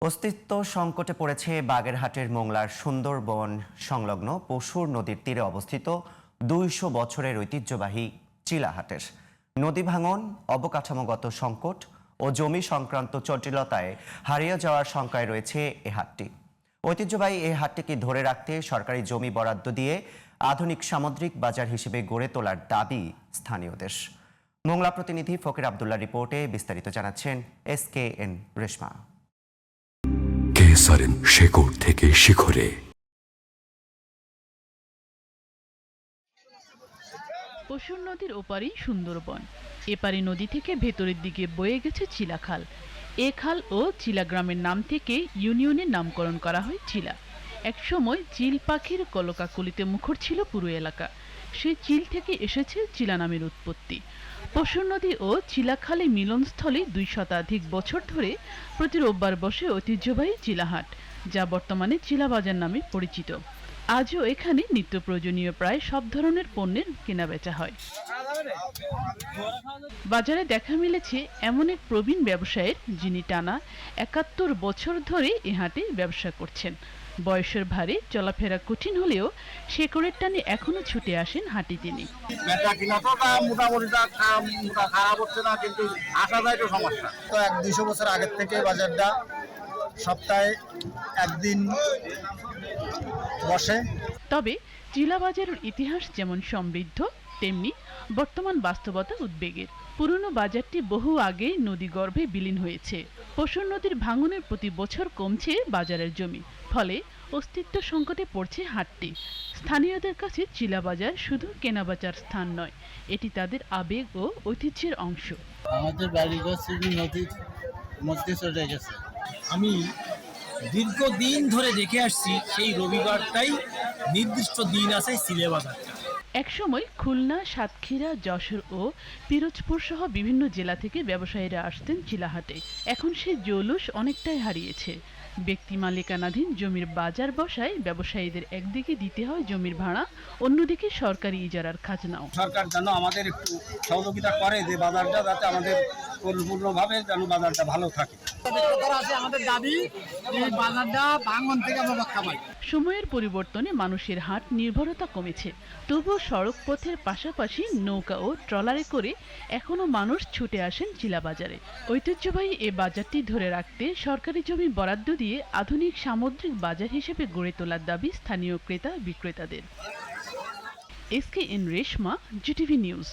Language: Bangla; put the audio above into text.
অস্তিত্ব সংকটে পড়েছে বাগেরহাটের মোংলার সুন্দরবন সংলগ্ন পশুর নদীর তীরে অবস্থিত ২০০ বছরের ঐতিহ্যবাহী চিলাহাটের নদী ভাঙন, অবকাঠামোগত সংকট ও জমি সংক্রান্ত জটিলতায় হারিয়ে যাওয়ার শঙ্কায় রয়েছে এ হাটটি। ঐতিহ্যবাহী এই হাটটিকে ধরে রাখতে সরকারি জমি বরাদ্দ দিয়ে আধুনিক সামুদ্রিক বাজার হিসেবে গড়ে তোলার দাবি স্থানীয়দের। মোংলা প্রতিনিধি ফকির আব্দুল্লাহ রিপোর্টে বিস্তারিত জানাচ্ছেন SKN রেশমা। কেসারেন শেকড় থেকে শিখরে। পশুর নদীর ওপারেই সুন্দরবন, এপারে নদী থেকে ভেতরের দিকে বয়ে গেছে চিলা খাল। এ খাল ও চিলা গ্রামের নাম থেকে ইউনিয়নের নামকরণ করা হয় চিলা। একসময় চিল পাখির কলকাকলিতে মুখর ছিল পুরো এলাকা। সেই চিল থেকে এসেছে চিলা নামের উৎপত্তি। পশুর নদী ও চিলা খালে মিলনস্থলে ২ শতাধিক বছর ধরে প্রতি রোববার বসে ঐতিহ্যবাহী চিলাহাট, যা বর্তমানে চিলা বাজার নামে পরিচিত। আজও এখানে নিত্য প্রয়োজনীয় প্রায় সব ধরনের পণ্যের কেনাবেচা হয়। বাজারে দেখা মিলেছে এমন এক প্রবীণ ব্যবসায়ীর, যিনি টানা ৭১ বছর ধরে এ হাটে ব্যবসা করছেন। বয়সের ভারে চলাফেরা কঠিন হলেও শেকড়ের টানে এখনো ছুটে আসেন হাটে তিনি। তো ১-২০০ বছর আগের থেকে বাজারটা সপ্তাহে একদিন বসে। তবে চিলা বাজারের ইতিহাস যেমন সমৃদ্ধ, তেমনি বর্তমান বাস্তবতা উদ্বেগের। পুরনো বাজারটি বহু আগে নদীগর্ভে বিলীন হয়েছে। পশুর নদীর ভাঙনের প্রতি বছর কমছে বাজারের জমি, ফলে অস্তিত্ব সংকটে পড়ছে হাটটি। স্থানীয়দের কাছে চিলা বাজার শুধু কেনাবেচার স্থান নয়, এটি তাদের আবেগ ও ঐতিহ্যের অংশ। আমাদের বাড়িঘর শুধু নদীর মধ্যে চলে গেছে। আমি দীর্ঘদিন ধরে দেখে আসছি, সেই রবিবারটাই নির্দিষ্ট দিন আছে চিলা বাজারটা। একসময় খুলনা, সাতক্ষীরা, যশোর ও পিরোজপুর সহ বিভিন্ন জেলা থেকে ব্যবসায়ীরা আসতেন চিলাহাটে। এখন সেই জৌলুস অনেকটাই হারিয়েছে। ব্যক্তি মালিকানাধীন জমির বাজার বসায় ব্যবসায়ীদের একদিকে দিতে হয় জমির ভাড়া, অন্যদিকে সরকারি ইজারার খাজনাও। সরকার যেন আমাদের একটু সহযোগিতা করে, যে বাজারটা যাতে আমাদের পরিপূর্ণভাবে যেন বাজারটা ভালো থাকে। আমাদের দাবি এই বাজারটা ভাঙন থেকে আমরা রক্ষা পাই। সময়ের পরিবর্তনে মানুষের হাট নির্ভরতা কমেছে, তবুও সড়ক পথের পাশাপাশি নৌকা ও ট্রলারে করে এখনো মানুষ ছুটে আসেন চিলা বাজারে। ঐতিহ্যবাহী এ বাজারটি ধরে রাখতে সরকারি জমি বরাদ্দ দিয়ে আধুনিক সামুদ্রিক বাজার হিসেবে গড়ে তোলার দাবি স্থানীয় ক্রেতা বিক্রেতাদের। SKN Reshma, GTV news.